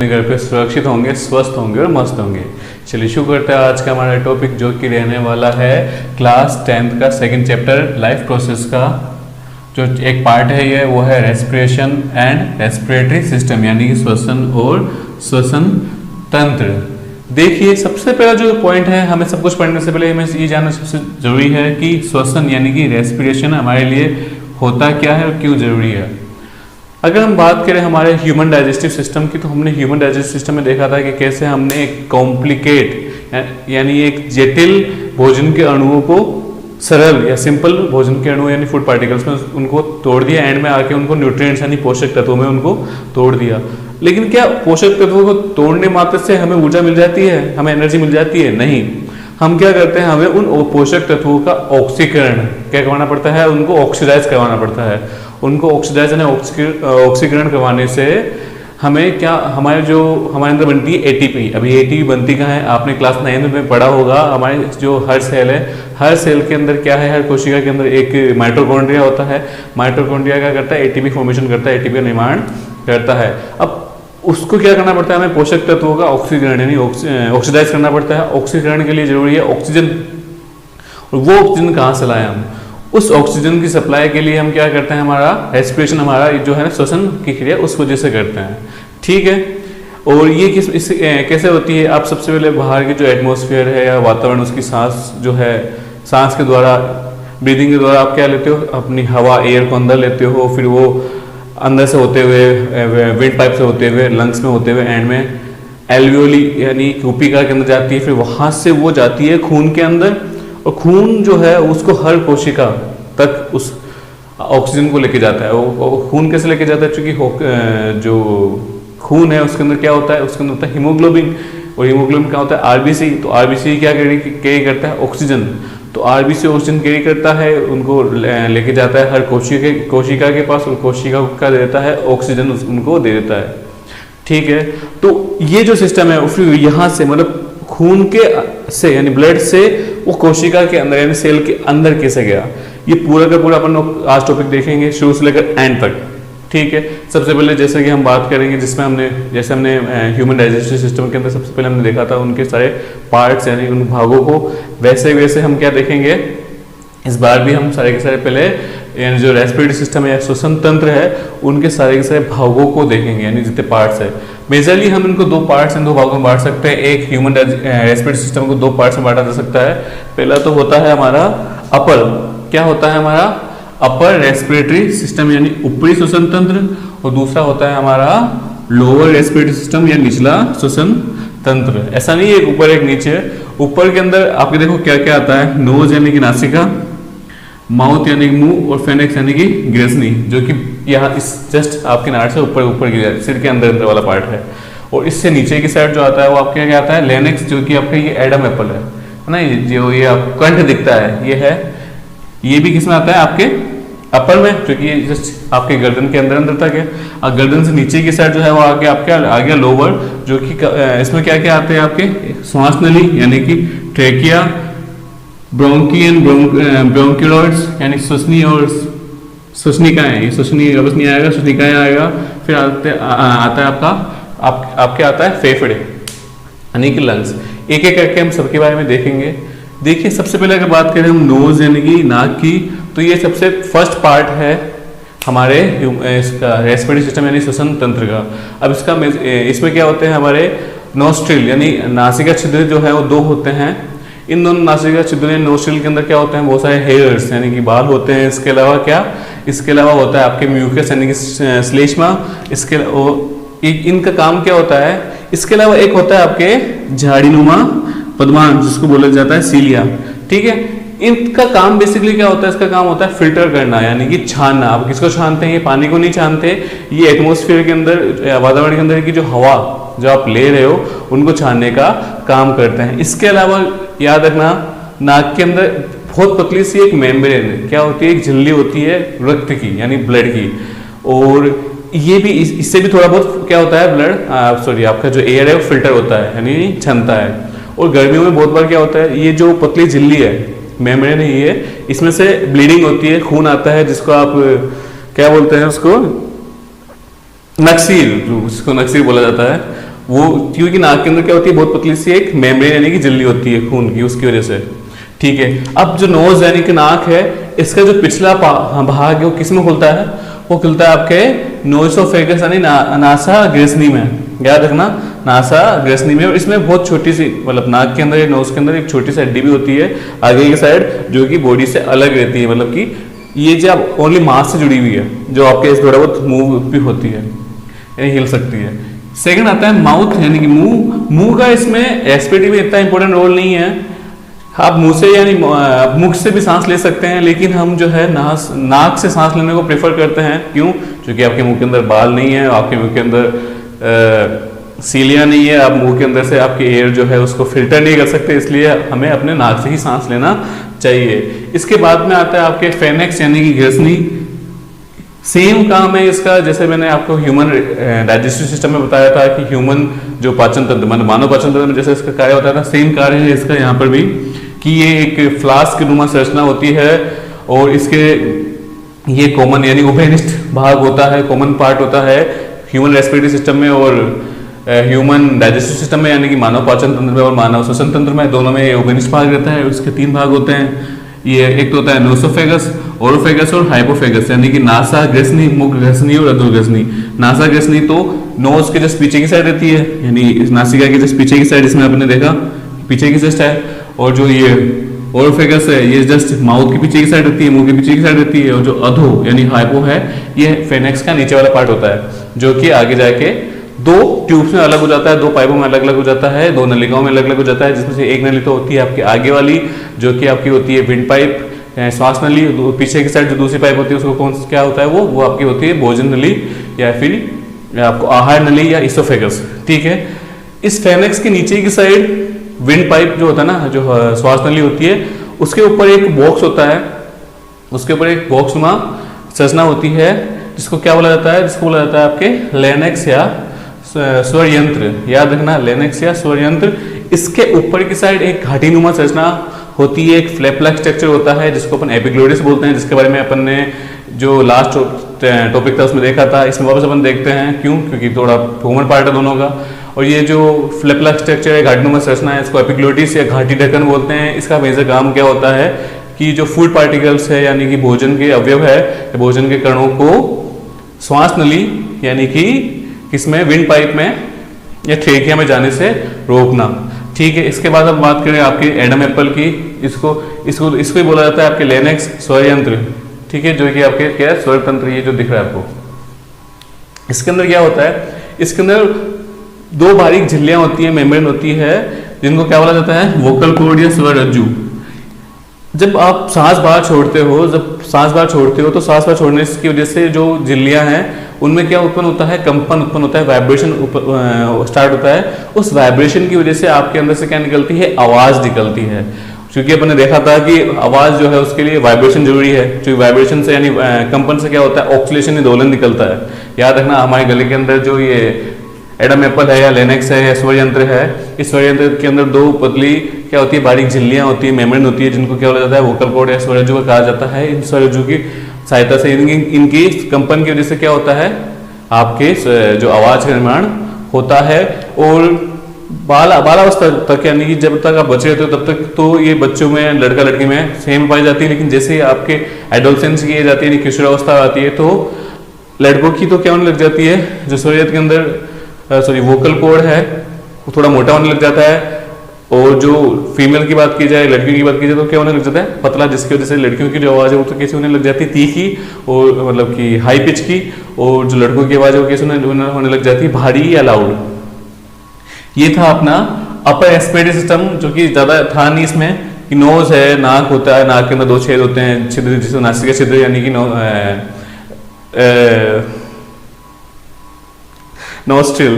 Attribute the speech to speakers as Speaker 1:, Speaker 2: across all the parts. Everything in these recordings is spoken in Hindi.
Speaker 1: घर पे सुरक्षित होंगे, स्वस्थ होंगे और मस्त होंगे। चलिए शुरू करते हैं आज का हमारा टॉपिक, जो कि रहने वाला है क्लास 10th का सेकंड चैप्टर लाइफ प्रोसेस का जो एक पार्ट है ये वो है रेस्पिरेशन एंड रेस्पिरेटरी सिस्टम, यानी कि श्वसन और श्वसन तंत्र। देखिए सबसे पहला जो पॉइंट है, हमें सब कुछ पढ़ने से पहले हमें ये जानना सबसे जरूरी है कि श्वसन यानी कि रेस्पिरेशन हमारे लिए होता क्या है और क्यों जरूरी है। अगर हम बात करें हमारे ह्यूमन डाइजेस्टिव सिस्टम की, तो हमने ह्यूमन डाइजेस्टिव सिस्टम में देखा था कि कैसे हमने एक कॉम्प्लिकेट यानी एक जटिल भोजन के अणुओं को सरल या सिंपल भोजन के अणु यानी फूड पार्टिकल्स में उनको तोड़ दिया, एंड में आके उनको न्यूट्रिएंट्स यानी पोषक तत्वों में उनको तोड़ दिया। लेकिन क्या पोषक तत्वों को तोड़ने मात्र से हमें ऊर्जा मिल जाती है, हमें एनर्जी मिल जाती है? नहीं। हम क्या करते हैं, हमें उन पोषक तत्वों का ऑक्सीकरण क्या करवाना पड़ता है, उनको ऑक्सीडाइज करवाना पड़ता है। उनको ऑक्सीडाइज यानी ऑक्सीकरण करवाने से हमें क्या हमारे अंदर बनती है एटीपी। अभी एटीपी बनती कहाँ है, आपने क्लास 9 में पढ़ा होगा। हमारे जो हर सेल है, हर सेल के अंदर क्या है, हर कोशिका के अंदर एक माइटोकॉन्ड्रिया होता है। माइटोकॉन्ड्रिया क्या करता है, एटीपी फॉर्मेशन करता है, एटीपी का निर्माण करता है। अब उसको क्या करना पड़ता है, हमें पोषक तत्वों का ऑक्सीकरण यानी ऑक्सीडाइज करना पड़ता है। ऑक्सीकरण के लिए जरूरी है ऑक्सीजन, और वो ऑक्सीजन कहाँ से लाए हम? उस ऑक्सीजन की सप्लाई के लिए हम क्या करते हैं, हमारा रेस्पिरेशन, हमारा जो है ना श्वसन की क्रिया उस वजह से करते हैं, ठीक है। और ये कैसे होती है? आप सबसे पहले बाहर की जो एटमॉस्फेयर है या वातावरण, उसकी सांस जो है, सांस के द्वारा, ब्रीदिंग के द्वारा आप क्या लेते हो, अपनी हवा एयर को अंदर लेते हो, फिर वो अंदर से होते हुए विंड पाइप से होते हुए लंग्स में होते हुए एंड में एल्वियोली यानी कूपिका के अंदर जाती है। फिर वहां से वो जाती है खून के अंदर, और खून जो है उसको हर कोशिका तक उस ऑक्सीजन को लेके जाता है। वो खून कैसे लेके जाता है? क्योंकि जो खून है उसके अंदर क्या होता है, उसके अंदर होता है हीमोग्लोबिन, और हीमोग्लोबिन क्या होता है, आरबीसी। तो आरबीसी क्या कैरी करता है, ऑक्सीजन। तो आरबीसी ऑक्सीजन कैरी करता है, उनको लेके जाता है हर कोशिका के पास, और कोशिका को क्या देता है, ऑक्सीजन उनको दे देता है, ठीक है। तो ये जो सिस्टम है फिर यहाँ से मतलब खून के से यानी ब्लड से वो कोशिका के अंदर यानी सेल के अंदर कैसे गया, ये पूरा का पूरा अपन आज टॉपिक देखेंगे शुरू से लेकर एंड तक, ठीक है। सबसे पहले जैसे कि हम बात करेंगे जिसमें हमने ह्यूमन डाइजेस्टिव सिस्टम के अंदर सबसे पहले हमने देखा था उनके सारे पार्ट्स यानी उन भागों को, वैसे हम क्या देखेंगे इस बार भी हम सारे के सारे पहले यानी जो रेस्पिरेटरी सिस्टम है या श्वसन तंत्र है उनके सारे के सारे भागों को देखेंगे, यानी जितने पार्ट्स है। मेजरली हम इनको दो पार्ट्स दो भागों में बांट सकते हैं। एक ह्यूमन रेस्पिरेटरी सिस्टम को दो पार्ट्स में बांटा जा सकता है। पहला तो होता है हमारा अपर, क्या होता है हमारा अपर रेस्पिरेटरी सिस्टम यानी ऊपरी श्वसन तंत्र, और दूसरा होता है हमारा लोअर रेस्पिरेटरी सिस्टम या निचला श्वसन तंत्र। ऐसा नहीं है एक ऊपर एक नीचे। ऊपर के अंदर आपके देखो क्या क्या आता है, नोज यानी कि नासिका, माउथ यानी कि मुंह, और फेनेक्स यानी कि ग्रेसनी, जो कि यहाँ इस जस्ट आपके नाड़ से ऊपर गिर जाता है, सिर के अंदर वाला पार्ट है। और इससे नीचे की साइड जो आता है वो आपके क्या आता है, लेनेक्स, जो कि आपका ये एडम एप्पल है ना, जो ये आपको कंठ दिखता है ये है, ये भी किसमें आता है आपके अपर में, क्योंकि ये जस्ट आपके गर्दन के अंदर तक है। और गर्दन से नीचे की साइड जो है वो आगे आपके आ गया लोअर, जो कि इसमें क्या क्या आते हैं आपके श्वास नली यानी कि ट्रेकिया, ब्रोंकी एंड ब्रोंक्यूलॉइड्स यानी श्वसनी और श्वसनिकाएं, ये श्वसनी अवस नहीं आएगा, श्वसनिकाएं आएगा। फिर आता है आपके आता है फेफड़े यानी कि लंग्स। एक एक करके हम सबके बारे में देखेंगे। देखिए सबसे पहले अगर बात करें हम नोज यानी कि नाक की, तो ये सबसे फर्स्ट पार्ट है हमारे इसका रेस्पिरेटरी सिस्टम यानी श्वसन तंत्र का। अब इसमें क्या होते हैं, हमारे नोस्ट्रिल यानी नासिका छिद्र जो है वो दो होते हैं। इन दोनों नासिका छिद्र नोस्ट्रिल के अंदर क्या होते हैं, बहुत सारे हेयर्स यानी कि बाल होते हैं। इसके अलावा होता है आपके म्यूकस यानी कि श्लेष्मा। इनका काम क्या होता है, इसके अलावा एक होता है आपके झाड़ीनुमा पद्मांश जिसको बोला जाता है सीलिया, ठीक है। इनका काम बेसिकली क्या होता है, इसका काम होता है फिल्टर करना यानी कि छानना। आप किसको छानते हैं, ये पानी को नहीं छानते, ये एटमॉस्फेयर के अंदर वातावरण के अंदर की जो हवा जो आप ले रहे हो उनको छानने का काम करते हैं। इसके अलावा याद रखना नाक के अंदर बहुत पतली सी एक मेम्ब्रेन क्या होती है, एक झिल्ली होती है रक्त की यानी ब्लड की, और ये भी इससे भी थोड़ा बहुत क्या होता है ब्लड आपका जो एयर है वो फिल्टर होता है यानी छनता है। और गर्मियों में बहुत बार क्या होता है, ये जो पतली झिल्ली है मेम्ब्रेन है ये, इसमें से ब्लीडिंग होती है, खून आता है, जिसको आप क्या बोलते हैं उसको, नक्सीर, जिसको नक्सीर बोला जाता है। वो क्योंकि नाक के अंदर क्या होती है, बहुत पतली सी एक मेम्ब्रेन यानी कि झिल्ली होती है खून की, उसकी वजह से। ठीक है, अब जो नोज यानी कि नाक है, इसका जो पिछला भाग है वो किस में खुलता है, वो खुलता है आपके नोसोफेगस यानी नासा ग्रेसनी में। याद रखना, नासा ग्रेसनी में। और इसमें बहुत छोटी सी, मतलब नाक के अंदर, नोज के अंदर एक छोटी सी हड्डी भी होती है आगे की साइड, जो कि बॉडी से अलग रहती है, मतलब कि ये जो ओनली मांस से जुड़ी हुई है, जो आपके थोड़ा बहुत मूव भी होती है यानी हिल सकती है। सेकंड आता है माउथ यानी कि मुंह। मुंह का इसमें एसपीटी में इतना इंपॉर्टेंट रोल नहीं है, आप मुंह से यानी मुख से भी सांस ले सकते हैं, लेकिन हम जो है नाक से सांस लेने को प्रेफर करते हैं। क्यों? क्योंकि आपके मुंह के अंदर बाल नहीं है, आपके मुंह के अंदर सीलियां नहीं है, आप मुंह के अंदर से आपके एयर जो है उसको फिल्टर नहीं कर सकते, इसलिए हमें अपने नाक से ही सांस लेना चाहिए। इसके बाद में आता है आपके फेनेक्स यानी कि ग्रेसनी। सेम काम है इसका, जैसे मैंने आपको ह्यूमन डाइजेस्टिव सिस्टम में बताया था कि ह्यूमन जो पाचन तंत्र, मानव पाचन तंत्र में जैसे इसका कार्य होता था, सेम कार्य है इसका यहाँ पर भी, कि ये एक फ्लास्क नुमा संरचना होती है और इसके ये कॉमन यानी उभयनिष्ठ भाग होता है, कॉमन पार्ट होता है ह्यूमन रेस्पिरेटरी सिस्टम में और ह्यूमन डाइजेस्टिव सिस्टम में, यानी कि मानव पाचन तंत्र में और मानव श्वसन तंत्र में, दोनों में उभयनिष्ठ भाग रहता है। उसके 3 भाग होते हैं। ये एक तो होता है नोसोफेगस, ओरोफेगस और हाइपोफेगस, यानी कि नासा ग्रेसनी, मुख ग्रेसनी और अधो ग्रेसनी। नासा ग्रेसनी तो नोज के जस्ट पीछे की साइड रहती है, यानी नासिका के जस्ट पीछे की साइड, इसमें आपने देखा पीछे की जस्ट है। और जो ये ओरोफेगस है, ये जस्ट माउथ के पीछे की साइड रहती है, मुंह के पीछे की साइड रहती है। और जो अधो यानी हाइपो है, ये फेनेक्स का नीचे वाला पार्ट होता है, जो कि आगे जाके 2 ट्यूब्स में अलग हो जाता है, 2 पाइपों में अलग अलग हो जाता है, 2 नलिकाओं में अलग अलग हो जाता है, जिसमें से एक नली तो होती है आपकी आगे वाली, जो कि आपकी होती है विंड पाइप, श्वास नली। पीछे की साइड जो दूसरी पाइप होती है उसको कौन क्या होता है, वो आपकी होती है भोजन नली या फिर आपको आहार नली या इसोफेगस। ठीक है, इस फेनेक्स के नीचे की साइड विंड पाइप जो होता है ना, जो श्वास नली होती है, उसके ऊपर एक बॉक्स होता है, उसके ऊपर एक बॉक्स नुमा संरचना होती है, जिसको क्या बोला जाता है, जिसको बोला जाता है आपके लेनेक्स या स्वर यंत्र। याद रखना, लेनेक्स या स्वर यंत्र। इसके ऊपर की साइड एक घाटी नुमा संरचना होती है, एक फ्लैप लाइक स्ट्रक्चर होता है, जिसको अपन एपिग्लोटिस बोलते हैं, जिसके बारे में अपन ने जो लास्ट टॉपिक था उसमें देखा था। इसमें वापस अपन देखते हैं, क्यों? क्योंकि थोड़ा कॉमन पार्ट है दोनों का। और ये जो फ्लैप लाइक स्ट्रक्चर है, घाटी नुमा संरचना है, इसको एपिग्लोटिस या घाटी ढक्कन बोलते हैं। इसका मेजर काम क्या होता है कि जो फूड पार्टिकल्स है, यानी कि भोजन के अवयव है, भोजन के कणों को श्वास नली यानी कि किसमें, विंड पाइप में या ट्रेकिया में जाने से रोकना। ठीक है, इसके बाद हम बात करें आपके एडम एप्पल की। इसको इसको इसको ही बोला जाता है आपके लेनेक्स स्वर यंत्र। ठीक है, जो कि आपके क्या है, स्वर तंत्र, ये जो दिख रहा है आपको। इसके अंदर क्या होता है, इसके अंदर 2 बारीक झिल्लियां होती है, मेम्ब्रेन होती है, जिनको क्या बोला जाता है, वोकल कॉर्ड या स्वर रज्जु। जब आप सांस बाहर छोड़ते हो, तो सांस बाहर छोड़ने की वजह से जो झिल्लियां हैं उनमें क्या उत्पन्न होता है, कंपन उत्पन्न होता है, वाइब्रेशन स्टार्ट होता है। उस वाइब्रेशन की वजह से आपके अंदर से क्या निकलती है, आवाज निकलती है। क्योंकि अपन ने देखा था कि आवाज जो है उसके लिए वाइब्रेशन जरूरी है, क्योंकि वाइब्रेशन से यानी कंपन से क्या होता है, ऑक्सीलेशन या दोलन निकलता है। याद रखना, हमारे गले के अंदर जो ये एडम एप्पल है या लेनेक्स है या स्वर यंत्र है, इस स्वर यंत्र के अंदर 2 पतली क्या होती है, बारीक झिल्लियां होती है, मेम्ब्रेन होती है, जिनको क्या बोला जाता है, वोकल कॉर्ड या स्वर रज्जु कहा जाता है। इन स्वर रज्जु की सहायता से इनकी कंपन की वजह से क्या होता है, आपके जो आवाज का निर्माण होता है। और बालावस्था तक, यानी कि जब तक आप बच्चे रहते हो तब तक तो ये बच्चों में, लड़का लड़की में सेम पाई जाती है, लेकिन जैसे ही आपके एडोलसेंस की एज आती है, किशोरावस्था आती है, तो लड़कों की तो क्या होने लग जाती है, जो शरीर के अंदर वोकल कॉर्ड है वो थोड़ा मोटा होने लग जाता है। और जो फीमेल की बात की जाए, लड़कियों की बात की जाए, तो क्या होने लग जाता है, पतला, जिसकी वजह से लड़कियों की जो आवाज़ है वो तो कैसे होने लग जाती है, तीखी और मतलब कि हाई पिच की, और जो लड़कों की आवाज़ है वो कैसे होने लग जाती है, भारी या लाउड। ये था अपना अपर रेस्पिरेटरी सिस्टम, जो कि ज़्यादा था नहीं इसमें, कि नोज है, नाक होता है, नाक के अंदर 2 छेद होते हैं, छिद्र, जिसे नासिका छिद्र यानी कि नोस्ट्रिल,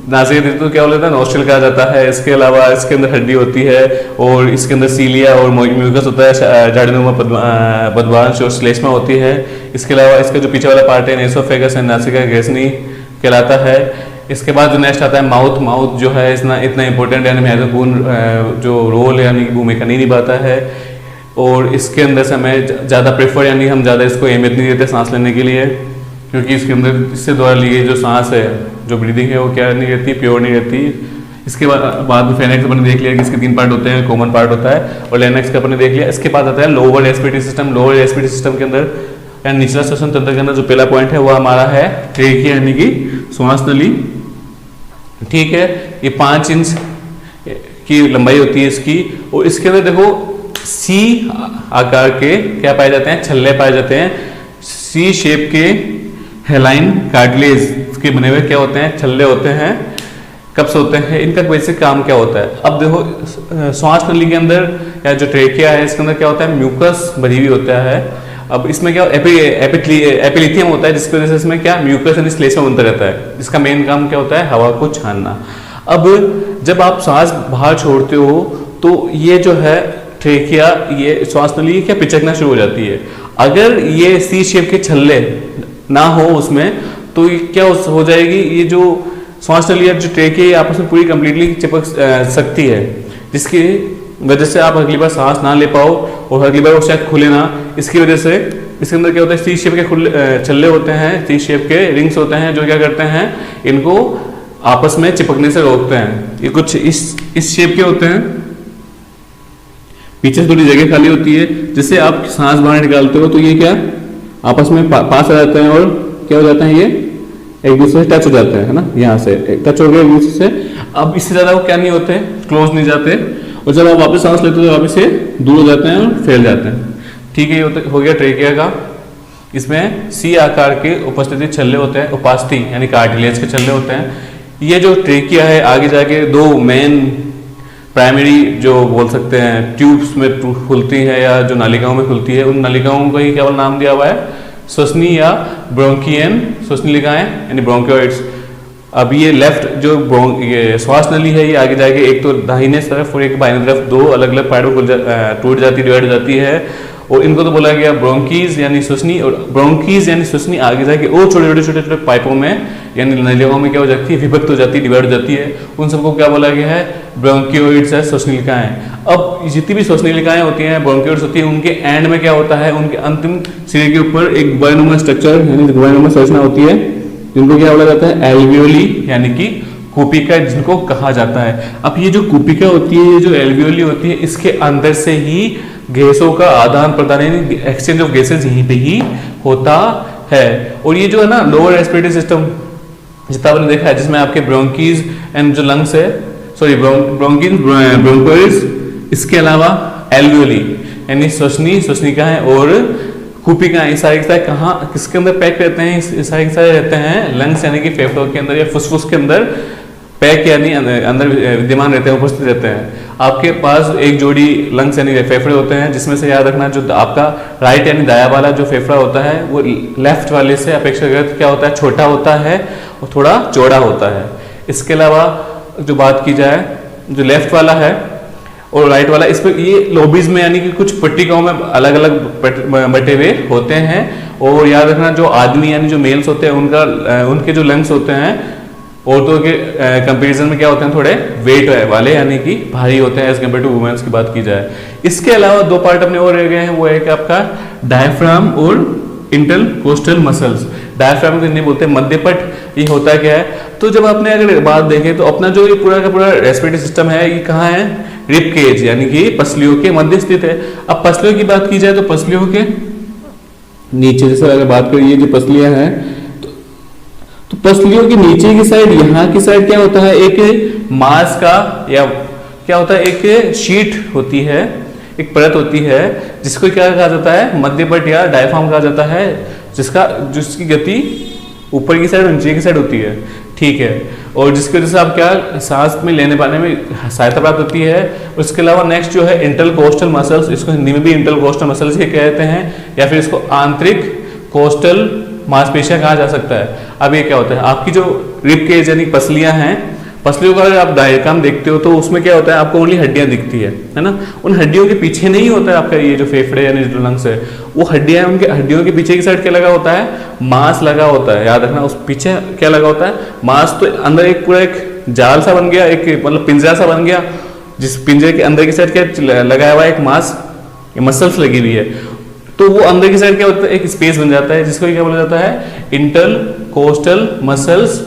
Speaker 1: नासिका तो क्या बोलता है, नोस्ट्रिल कहा जाता है। इसके अलावा इसके अंदर हड्डी होती है और इसके अंदर सीलिया और म्यूकस होता है, झाड़ीनुमा बदमाश और श्लेष्मा होती है। इसके अलावा इसका जो पीछे वाला पार्ट है, नेसोफेगस है, नासिका ग्रेसनी कहलाता है। इसके बाद जो नेक्स्ट आता है माउथ जो है इतना इंपॉर्टेंट यानी महत्वपूर्ण जो रोल यानी भूमिका नहीं निभाता है, और इसके अंदर से हमें ज़्यादा प्रेफर यानी हम ज़्यादा इसको अहमियत नहीं देते सांस लेने के लिए। क्योंकि इसके अंदर इससे द्वारा ली गई जो सांस है, जो ब्रीदिंग है, वो क्या नहीं रहती, प्योर नहीं रहती। इसके बाद में फेनेक्स अपने देख लिया कि इसके 3 पार्ट होते हैं, कॉमन पार्ट होता है, और लेनेक्स का अपने देख लिया। इसके बाद आता है lower respiratory system. Lower respiratory system के अंदर या निचला श्वसन तंत्र के अंदर जो पहला पॉइंट है वो हमारा है ट्रेकिया यानी कि श्वास नली। ठीक है, ये 5 इंच की लंबाई होती है इसकी, और इसके अंदर देखो सी आकार के क्या पाए जाते हैं, छल्ले पाए जाते हैं। सी शेप के हेलाइन कार्टिलेज के बने हुए क्या होते हैं, छल्ले होते हैं, कप्स होते हैं। इनका बेसिक काम क्या होता है, अब देखो श्वास नली के अंदर या जो ट्रेकिया है इसके अंदर क्या होता है, म्यूकस भरी हुई होता है। अब इसमें क्या एपिलिथियम होता है, जिसकी वजह से इसमें क्या म्यूकस यानी श्लेष्मा बनता रहता है। इसका मेन काम क्या होता है, हवा को छानना। अब जब आप सांस बाहर छोड़ते हो तो ये जो है ट्रेकिया, ये श्वास नली क्या पिचकना शुरू हो जाती है। अगर ये सी शेप के छल्ले ना हो उसमें तो क्या हो जाएगी, ये जो श्वास नली जो ट्रेकिया है आपस में पूरी कंप्लीटली चिपक सकती है, जिसकी वजह से आप अगली बार सांस ना ले पाओ और अगली बार वो शायद खुले ना। इसकी वजह से इसके अंदर क्या होता है, सी शेप के छल्ले होते हैं, सी शेप के रिंग्स होते हैं, जो क्या करते हैं, इनको आपस में चिपकने से रोकते हैं। ये कुछ इस शेप के होते हैं, पीछे से थोड़ी जगह खाली होती है, जिससे आप सांस बाहर निकालते हो तो ये क्या आपस में पास आ जाते हैं और क्या हो जाता है, ये एक दूसरे से टच हो जाते हैं, है ना, यहाँ से टच हो गए एक दूसरे से। अब इससे ज्यादा वो क्या नहीं होते, क्लोज नहीं जाते, और जब आप वापस सांस लेते हो तो वापस से दूर हो जाते हैं और फैल जाते हैं। ठीक है, ये हो गया ट्रेकिया का। इसमें सी आकार के उपस्थित छल्ले होते हैं, उपास्थि यानी कार्टिलेज के छल्ले होते हैं। ये जो ट्रेकिया है आगे जाके 2 मेन प्राइमरी जो बोल सकते हैं ट्यूब्स में खुलती है या जो नालिकाओं में खुलती है, उन नालिकाओं को ही केवल नाम दिया हुआ है श्वसनी या ब्रोंकियन श्वसनलिकाएं यानी ब्रोंकियोइड्स। अब ये लेफ्ट जो ये श्वास नली है, ये आगे जाके एक तो दाहिने तरफ और एक बाईं तरफ 2 अलग अलग पार्टों को टूट जाती, डिवाइड हो जाती है, और इनको तो बोला गया ब्रोंकीज यानी श्वसनी, और ब्रोंकीज यानी श्वसनी आगे जाके और छोटे छोटे पाइपों में यानी नलिकाओं में क्या हो जाती है, विभक्त हो जाती है, डिवाइड हो जाती है। उन सबको क्या बोला गया है, ब्रोंकियोइड्स है, श्वसनलिकाएं। अब जितनी भी श्वसनलिकाएं होती हैं, ब्रोंकियोइड्स होती हैं, उनके एंड में क्या होता है, उनके अंतिम सिरे के ऊपर एक गुबानुमा स्ट्रक्चर यानी गुबानुमा संरचना होती है, जिनको क्या बोला जाता है, एल्वियोली यानी कि कूपिका जिनको कहा जाता है। अब ये जो कूपिका होती है, ये जो एल्वियोली होती है, इसके अंदर से ही गैसों का आदान प्रदान यानी एक्सचेंज ऑफ गैसेज यहीं पे ही होता है। और ये जो है ना लोअर रेस्पिरेटरी सिस्टम जितना आपने देखा है, जिसमें आपके ब्रोंकीज एंड जो लंग्स है, सॉरी ब्रोंकीज ब्रोंकोइड्स, इसके अलावा एल्वियोली यानी श्वसनी श्वसनिकाएं और कूपिका, ये सारे कहाँ किसके अंदर पैक रहते हैं, इस सारे रहते हैं लंग्स यानी कि फेफड़ों के अंदर या फुसफुस के अंदर पैक यानी अंदर विद्यमान रहते हैं, उपस्थित रहते हैं। आपके पास एक जोड़ी लंग्स यानी फेफड़े होते हैं, जिसमें से याद रखना जो आपका राइट यानी दाया वाला जो फेफड़ा होता है वो लेफ्ट वाले से अपेक्षाकृत क्या होता है, छोटा होता है और थोड़ा चौड़ा होता है। इसके अलावा जो बात की जाए जो लेफ्ट वाला है और राइट वाला, इस पर ये लोबीज में यानी कि कुछ पट्टिकाओं में अलग अलग बटे हुए होते हैं। और याद रखना जो आदमी यानी जो मेल्स होते हैं उनके जो लंग्स होते हैं औरतों के कंपैरिजन में क्या होते हैं, थोड़े वेट वाले यानी कि भारी होते हैं एज कम्पेयर टू वुमेन्स की बात की जाए। इसके अलावा 2 पार्ट अपने और रह गए हैं, वो एक आपका डायफ्राम और इंटरकोस्टल मसल्स। डायफ्राम को नहीं बोलते मध्यपट, ये होता क्या है, तो जब आपने अगर बात देखें तो अपना जो ये पूरा का पूरा रेस्पिरेटरी सिस्टम है ये कहाँ है, रिब केज यानी कि पसलियों के मध्य स्थित है। अब पसलियों की बात की जाए तो पसलियों के नीचे जैसे अगर बात करें, ये जो पसलियां हैं तो पसलियों के नीचे की साइड, यहाँ की साइड क्या होता है, एक मांस का या क्या होता है, एक शीट होती है, एक परत होती है, जिसको क्या कहा जाता है, मध्यपट या डायफ्राम कहा जाता है, जिसकी गति ऊपर की साइड और नीचे की साइड होती है। ठीक है, और जिसकी वजह से आप क्या सांस में लेने पाने में सहायता प्राप्त होती है। उसके अलावा नेक्स्ट जो है इंटरकोस्टल मसल्स, इसको हिंदी में भी इंटरकोस्टल मसल्स ही कहते हैं, या फिर इसको आंतरिक कोस्टल मांसपेशियां कहा जा सकता है। अब ये क्या होता है, आपकी जो रिब केज यानी पसलियां हैं, पसलियों का अगर आप डायग्राम देखते हो तो उसमें क्या होता है, आपको ओनली हड्डियां दिखती है ना। उन हड्डियों के पीछे नहीं होता है आपका ये जो फेफड़े यानी जो लंग्स है, वो हड्डियां, उनके हड्डियों के पीछे की साइड क्या लगा होता है, मांस लगा होता है। याद रखना, उस पीछे क्या लगा होता है, मांस। तो अंदर एक पूरा एक जाल सा बन गया, एक मतलब पिंजरा सा बन गया, जिस पिंजरे के अंदर की साइड क्या लगाया हुआ है, एक मांस, मसल्स लगी हुई है। तो वो अंदर की साइड क्या होता है, एक स्पेस बन जाता है जिसको क्या बोला जाता है, इंटरकोस्टल मसल्स,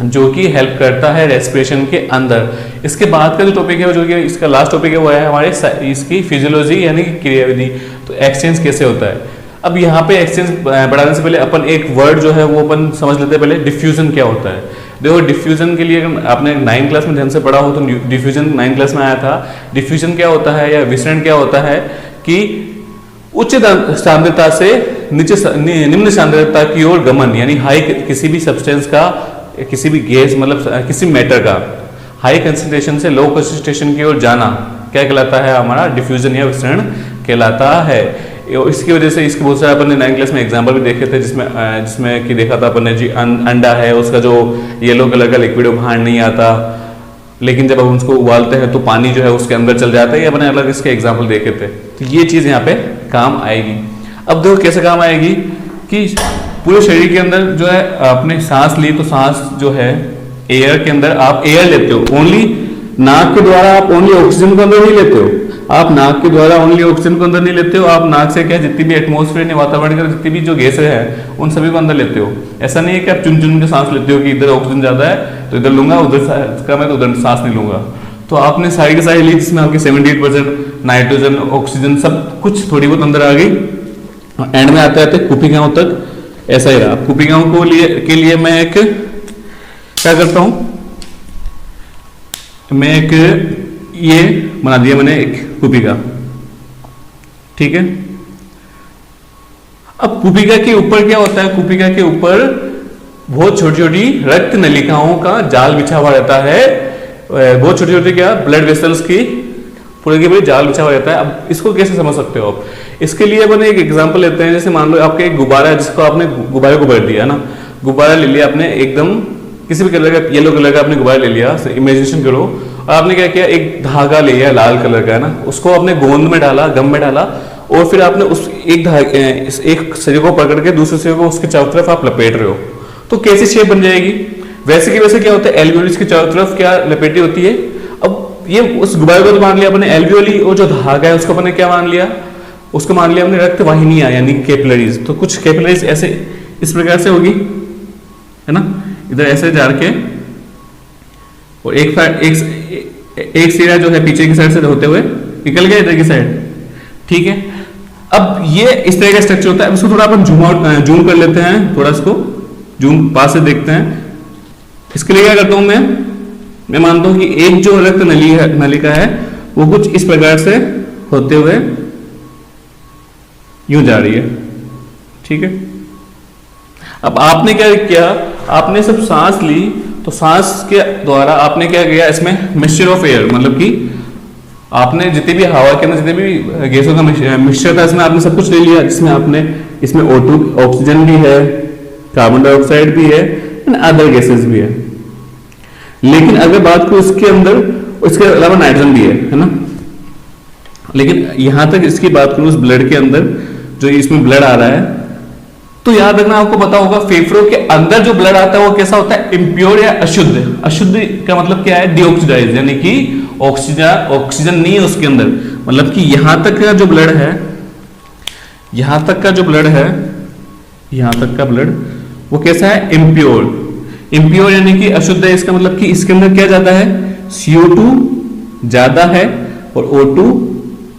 Speaker 1: जो कि हेल्प करता है रेस्पिरेशन के अंदर। इसके बाद का जो टॉपिक है, जो कि इसका लास्ट टॉपिक है, वो है हमारे इसकी फिजियोलॉजी यानी कि क्रियाविधि। तो एक्सचेंज कैसे होता है, अब यहाँ पे एक्सचेंज बढ़ाने से पहले अपन एक वर्ड जो है वो अपन समझ लेते हैं पहले, डिफ्यूजन क्या होता है। देखो डिफ्यूजन के लिए अगर आपने 9th क्लास में ध्यान से पढ़ा हो तो डिफ्यूजन 9th क्लास में आया था। डिफ्यूजन क्या होता है या विसरण क्या होता है कि उच्च सांद्रता से निम्न सांद्रता की ओर गमन, यानी हाई किसी भी सब्सटेंस का, किसी भी गैस मतलब किसी मैटर का हाई कंसंट्रेशन से लो कंसंट्रेशन की ओर जाना क्या कहलाता है, हमारा डिफ्यूजन या विसरण कहलाता है। इसकी वजह से इसके बहुत सारे अपन ने 9th क्लास में एग्जाम्पल भी देखे थे, जिसमें कि देखा था अपन ने जी अंडा है, उसका जो येलो कलर का लिक्विड बाहर नहीं आता, लेकिन जब हम उसको उबालते हैं तो पानी जो है उसके अंदर चल जाता है। ये अपने अलग इसके एग्जाम्पल देखे थे। तो ये चीज यहाँ पे काम आएगी। अब देखो कैसे काम आएगी कि पूरे शरीर के अंदर जो है आपने सांस ली, तो सांस जो है एयर के अंदर आप एयर लेते हो, ओनली नाक के द्वारा आप ओनली ऑक्सीजन को अंदर नहीं लेते हो, आप नाक के द्वारा ओनली ऑक्सीजन को अंदर नहीं लेते हो, आप नाक से क्या जितनी भी एटमॉस्फेयर वातावरण के जितनी भी जो गैसें हैं उन सभी को अंदर लेते हो। ऐसा नहीं है कि आप चुन चुन के सांस लेते हो कि इधर ऑक्सीजन ज्यादा है तो इधर लूंगा, उधर कम है तो उधर सांस नहीं लूंगा। तो आपने सारी की सारी ली जिसमें आपकी 78% नाइट्रोजन ऑक्सीजन सब कुछ थोड़ी बहुत अंदर आ गई। एंड में आते आते कुपिकाओं तक ऐसा ही रहा। कुपिकाओं को के लिए मैं एक क्या करता हूं, मैं एक ये बना दिया मैंने एक कुपिका, ठीक है। अब कुपिका के ऊपर क्या होता है, कुपिका के ऊपर बहुत छोटी छोटी रक्त नलिकाओं का जाल बिछा हुआ रहता है, बहुत छोटी छोटी क्या ब्लड वेसल्स की पूरे के पूरे जाल बिछा हुआ रहता है। अब इसको कैसे समझ सकते हो आप, इसके लिए अपन एक एग्जांपल लेते हैं। जैसे मान लो आपका एक गुब्बारा है जिसको आपने गुब्बारे को भर दिया ना, गुब्बारा ले लिया आपने एकदम किसी भी कलर का, येलो कलर का आपने गुब्बारा ले लिया, इमेजिनेशन करो, और आपने क्या किया, एक धागा ले लिया लाल कलर का है ना, उसको आपने गोंद में डाला, गम में डाला, और फिर आपने उस एक सिरे को पकड़ के दूसरे सिरे को उसके चारों तरफ आप लपेट रहे हो, तो कैसी शेप बन जाएगी। वैसे की वैसे क्या होता है, एल्वियोली के चारों तरफ क्या लपेटी होती है। अब ये उस गुब्बारे को तो मान लिया अपने एल्वियोली, और जो धागा है उसको अपने क्या मान लिया, उसको मान लिया हमने रक्त वाहिनियां यानी कैपिलरीज। तो कुछ कैपिलरीज ऐसे इस प्रकार से होगी, है ना, इधर ऐसे जा के, और एक सिरा जो है पीछे की साइड से होते हुए निकल गया इधर की साइड, ठीक है। अब ये इस तरह का स्ट्रक्चर होता है। इसको थोड़ा अपन जूम कर लेते हैं, थोड़ा इसको जूम पास से देखते हैं। इसके लिए क्या करता हूं मैं मानता हूं कि एक जो रक्त नलिका है वो कुछ इस प्रकार से होते हुए यूं जा रही है, ठीक है। अब आपने क्या किया, आपने सब सांस ली, तो सांस के द्वारा आपने क्या किया, इसमें मिक्सचर ऑफ एयर, मतलब कि आपने जितनी भी हवा के अंदर जितने भी गैसों का मिक्सचर था इसमें आपने सब कुछ ले लिया, जिसमें आपने इसमें O2 ऑक्सीजन भी है, कार्बन डाइऑक्साइड भी है, अदर गैसेस भी है। लेकिन अगर बात करूं इसके अंदर, इसके अलावा नाइट्रोजन भी है ना। लेकिन यहां तक इसकी बात करूं, उस ब्लड के अंदर जो इसमें ब्लड आ रहा है, तो याद रखना, आपको पता होगा फेफड़ों के अंदर जो ब्लड आता है वो कैसा होता है, इम्प्योर या अशुद्ध। अशुद्ध का मतलब क्या है, डीऑक्सीडाइज, यानी कि ऑक्सीजन नहीं है उसके अंदर। मतलब कि यहां तक का जो ब्लड है, यहां तक का जो ब्लड है, यहां तक का ब्लड वो कैसा है, इम्प्योर। इम्प्योर यानी कि अशुद्ध है। इसका मतलब कि इसके अंदर क्या ज्यादा है, CO2 ज्यादा है और O2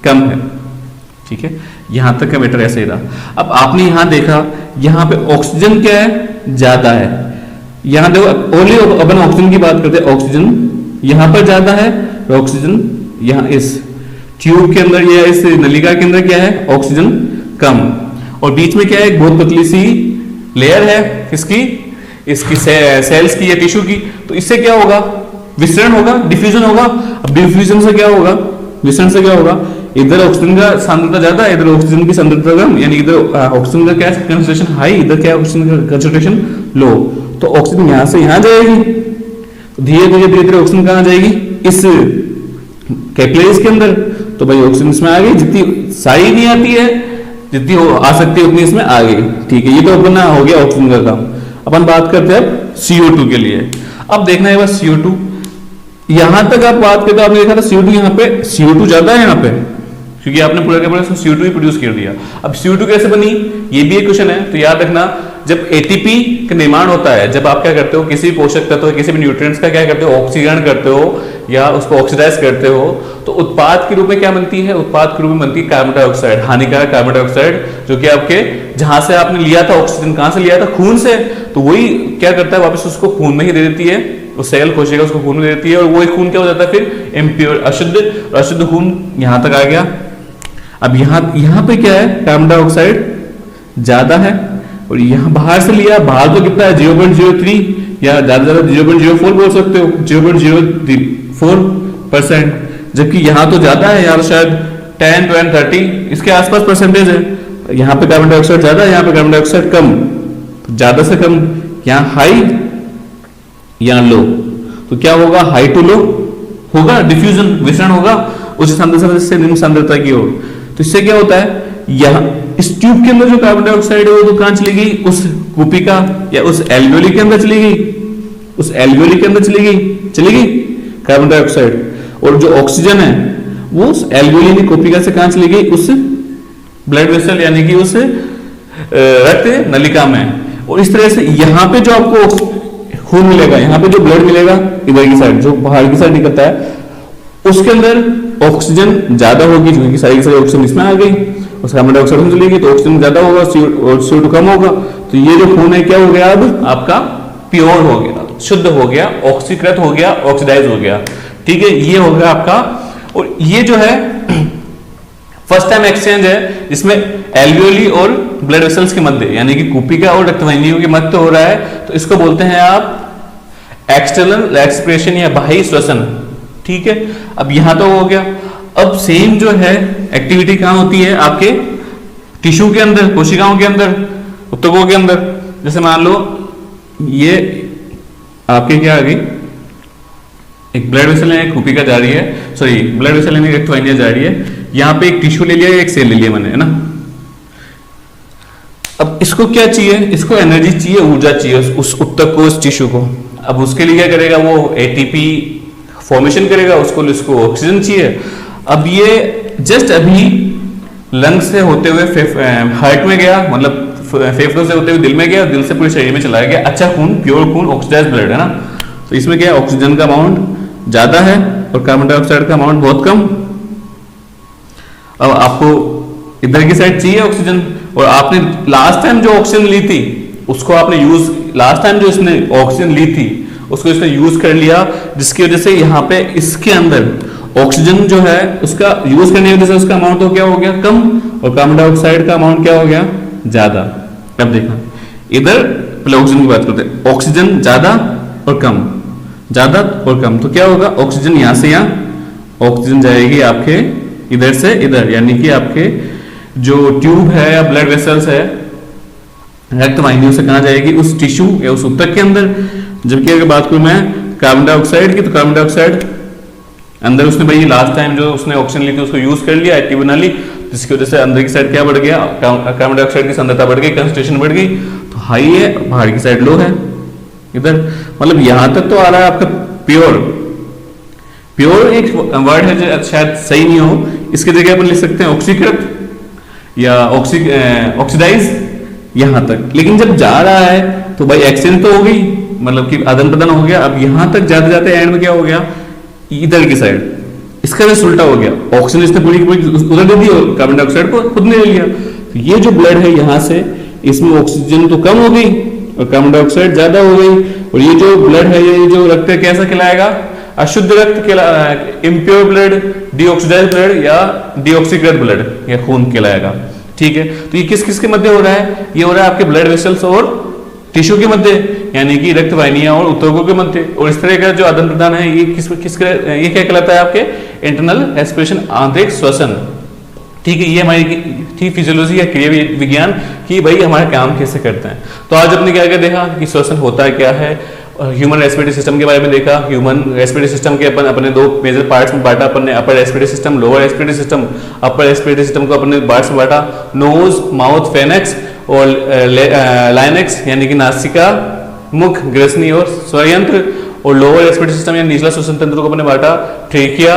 Speaker 1: कम है, ठीक है। यहां तक का मैटर ऐसे ही रहा। अब आपने यहां देखा, यहां पे ऑक्सीजन क्या है, ज्यादा है। यहां देखो ओनली अपन ऑक्सीजन की बात करते हैं, ऑक्सीजन यहां पर ज्यादा है, ऑक्सीजन यहां इस ट्यूब के अंदर या इस नलिका के अंदर क्या है, ऑक्सीजन कम। और बीच में क्या है, एक बहुत पतली सी लेयर है किसकी, इसकी सेल्स की या टिश्यू की। तो इससे क्या होगा, विसरण होगा, डिफ्यूजन होगा। अब डिफ्यूजन से क्या होगा, विसरण से क्या होगा, इधर ऑक्सीजन का सांद्रता ज्यादा है, इधर ऑक्सीजन की सांद्रता कम, यानी इधर ऑक्सीजन का क्या कंसंट्रेशन हाई, इधर क्या ऑक्सीजन का कंसंट्रेशन लो। तो ऑक्सीजन यहां से यहां जाएगी, तो धीरे धीरे ऑक्सीजन कहां जाएगी, इस कैपिलरीज के अंदर। तो भाई ऑक्सीजन इसमें आ गई, जितनी सारी नहीं आती है, जितनी आ सकती है उतनी इसमें आ गई, ठीक है। ये तो अपना हो गया ऑक्सीजन का काम। अपन बात करते हैं अब CO2 के लिए। अब देखना है बस CO2, यहां तक आप बात करते, आपने देखा था CO2 यहाँ पे, CO2 ज्यादा है यहाँ पे, क्योंकि आपने पूरा का पूरा CO2 ही प्रोड्यूस कर दिया। अब CO2 कैसे बनी, ये भी एक क्वेश्चन है। तो याद रखना, जब ATP का निर्माण होता है, जब आप क्या करते हो, किसी भी पोषक तत्व, किसी भी न्यूट्रिएंट्स का क्या करते हो, ऑक्सीकरण करते हो या उसको ऑक्सीडाइज करते हो, तो उत्पाद के रूप में क्या बनती है, उत्पाद के रूप में बनती है कार्बन डाइऑक्साइड, हानिकारक कार्बन डाइऑक्साइड, जो कि आपके जहां से आपने लिया था ऑक्सीजन, कहां से लिया था, खून से, तो वही क्या करता है, वापस उसको खून में ही दे देती है, वो सेल कोशिका उसको खून में दे देती है, और वही खून क्या हो जाता है फिर इम्प्योर, अशुद्ध खून यहां तक आ गया। अब यहां पे क्या है, कार्बन डाइऑक्साइड ज्यादा है, और यहां बाहर से लिया, बाहर तो कितना है 0.03 या ज्यादा 0.04 बोल सकते हो, 0.04%, जबकि यहां तो ज्यादा है, यार शायद 10, 20, 30 इसके आसपास परसेंटेज है। यहां पे कार्बन डाइऑक्साइड ज्यादा है, यहां पे कार्बन डाइऑक्साइड कम, तो ज्यादा से कम, यहां हाई यहां लो, तो क्या होगा, हाई टू लो होगा, डिफ्यूजन विसरण होगा उच्च सांद्रता से निम्न सांद्रता की ओर। तो इससे क्या होता है, यहां इस ट्यूब के अंदर जो कार्बन डाइऑक्साइड है वो तो कहां चली गई, उस कुपिका या उस एल्वियोली के अंदर चली गई, उस एल्वियोली के अंदर चली गई कार्बन डाइऑक्साइड, और जो ऑक्सीजन है वो उस एल्वियोली की कुपिका से कहां चली गई, उस ब्लड वेसल यानी कि उस रक्त नलिका में। और इस तरह से यहां पे जो आपको खून मिलेगा, यहां पे जो ब्लड मिलेगा इधर की साइड, जो बाहर की साइड निकलता है, उसके अंदर ऑक्सीजन ज्यादा होगी, क्योंकि सारी की सारी ऑक्सीजन इसमें आ गई, उस कार्बन डाइऑक्साइड में चलेगी, तो ऑक्सीजन ज्यादा होगा और CO2 कम होगा। तो ये जो खून है क्या हो गया, अब आपका प्योर हो गया, शुद्ध हो गया, ऑक्सीकृत हो गया, ऑक्सीडाइज हो गया। ठीक है, ये हो गया आपका। और ये जो है फर्स्ट टाइम एक्सचेंज है, जिसमें एल्वियोली और ब्लड वेसल्स के मध्य, यानी कि कुपिका और रक्तवाहिनियों के मध्य हो रहा है, तो इसको बोलते हैं आप एक्सटर्नल एक्सप्रेशन या बाह्य श्वसन। ठीक है, अब यहां तो हो गया। अब सेम जो है एक्टिविटी कहां होती है, आपके टिश्यू के अंदर, कोशिकाओं के अंदर, ऊतकों के अंदर। जैसे मान लो ये आपके क्या आ गई, एक ब्लड वेसल है, एक कुपिका जा रही है, सॉरी ब्लड वेसल यानी रक्तवाहिनियां जा रही है, यहां पे एक टिश्यू ले लिया, एक सेल ले लिया मैंने, है ना। अब इसको क्या चाहिए, इसको एनर्जी चाहिए, ऊर्जा चाहिए उस ऊतक को, उस टिश्यू को। अब उसके लिए क्या करेगा, वो ATP फॉर्मेशन करेगा, उसको ऑक्सीजन चाहिए। अब ये जस्ट अभी लंग से होते हुए हार्ट में गया, मतलब फेफड़ों से होते हुए दिल में गया, दिल से पूरे शरीर में चला गया, अच्छा खून, प्योर खून, ऑक्सीडाइज ब्लड, है ना। तो इसमें क्या है, ऑक्सीजन का अमाउंट ज्यादा है और कार्बन डाइऑक्साइड का अमाउंट बहुत कम। अब आपको इधर की साइड चाहिए ऑक्सीजन, और आपने लास्ट टाइम जो ऑक्सीजन ली थी उसको आपने यूज, लास्ट टाइम जो इसने ऑक्सीजन ली थी उसको इसने यूज कर लिया, जिसकी वजह से यहाँ पे इसके अंदर ऑक्सीजन जो है उसका यूज करने की वजह से उसका अमाउंट तो क्या हो गया, कम, और कार्बन डाइऑक्साइड का अमाउंट क्या हो गया, ज्यादा। अब देखना इधर पहले ऑक्सीजन की बात करते हैं, ऑक्सीजन ज्यादा और कम, ज्यादा और कम, तो क्या होगा, ऑक्सीजन यहां से यहां, ऑक्सीजन जाएगी आपके इधर से इधर, यानी कि आपके जो ट्यूब है या ब्लड वेसल्स है, रक्तवाहिनियों से कहां जाएगी, उस टिश्यू या उस ऊतक के अंदर। जबकि अगर बात करूं मैं कार्बन डाइऑक्साइड की, तो कार्बन डाइऑक्साइड अंदर उसने भाई लास्ट टाइम जो उसने ऑक्सीजन ली थी उसको यूज कर लिया एक्टिवली, जिसकी वजह से अंदर की साइड क्या बढ़ गया, कार्बन डाइऑक्साइड की सांद्रता बढ़ गई, कंसंट्रेशन बढ़ गई, तो हाई है, बाहर की साइड लो है इधर। मतलब यहां तक तो आ रहा है आपका प्योर। प्योर एक वर्ड है जो शायद सही नहीं हो, इसकी जगह अपन लिख सकते हैं ऑक्सीकृत या ऑक्सीडाइज, यहां तक। लेकिन जब जा रहा है तो भाई एक्सचेंज तो हो गई, मतलब कि आदान प्रदान हो गया। अब यहां तक जाते जाते एंड में क्या हो गया, इधर की साइड इसका भी उल्टा हो गया, ऑक्सीजन इसने पूरी उधर दे दी और कार्बन डाइऑक्साइड को खुद ने ले लिया। तो ये जो ब्लड है यहां से, इसमें ऑक्सीजन तो कम हो गई और कार्बन डाइऑक्साइड ज्यादा हो गई, और ये जो ब्लड है, ये जो रक्त है कैसा कहलाएगा, अशुद्ध रक्त कहलाएगा, इम्प्योर ब्लड, डीऑक्सीडाइज्ड ब्लड या डीऑक्सीकृत ब्लड या खून कहलाएगा। ठीक है, तो ये किस किस के मध्य हो रहा है, ये हो रहा है आपके ब्लड वेसल्स और टिश्यू के मध्य, यानी कि रक्त वाहिनियां और ऊतकों के मध्य। और इस तरह का जो आदान प्रदान है ये ये क्या कहलाता है, आपके इंटरनल एस्पिरेशन, आंतरिक श्वसन। ठीक है, ये हमारी थी फिजियोलॉजी या क्रिया विज्ञान कि भाई हमारा काम कैसे करते हैं। तो आज अपने क्या क्या देखा कि श्वसन होता है क्या है, ह्यूमन रेस्पिरेटरी सिस्टम के बारे में देखा। ह्यूमन रेस्पिरेटरी सिस्टम के अपने दो मेजर पार्ट्स में बांटा अपन ने, upper respiratory system, lower respiratory system. Upper respiratory system को अपने पार्ट्स में बांटा, नोज, माउथ, फेनेक्स और लाइनेक्स यानी कि नासिका, मुख, ग्रसनी और स्वरयंत्र। और लोअर रेस्पिरेटरी सिस्टम या निचला श्वसन तंत्र को अपने बांटा, ट्रेकिया,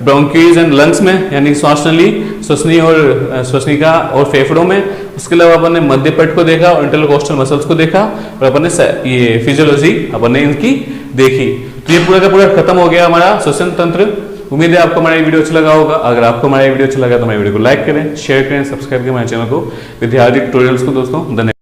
Speaker 1: ब्रोंकीज एंड लंग्स में, यानी श्वास नली, श्वसनिका और फेफड़ों में। उसके अलावा अपन ने मध्य पट को देखा और इंटरकोस्टल मसल्स को देखा, और अपन ने ये फिजियोलॉजी अपन ने इनकी देखी। तो ये पूरा का पूरा खत्म हो गया हमारा श्वसन तंत्र। उम्मीद है आपको हमारा ये वीडियो अच्छा लगा होगा। अगर आपको हमारा ये वीडियो अच्छा लगा तो हमारे वीडियो को लाइक करें, शेयर करें, सब्सक्राइब करें हमारे चैनल को विद्यार्थी ट्यूटोरियल्स को। दोस्तों धन्यवाद।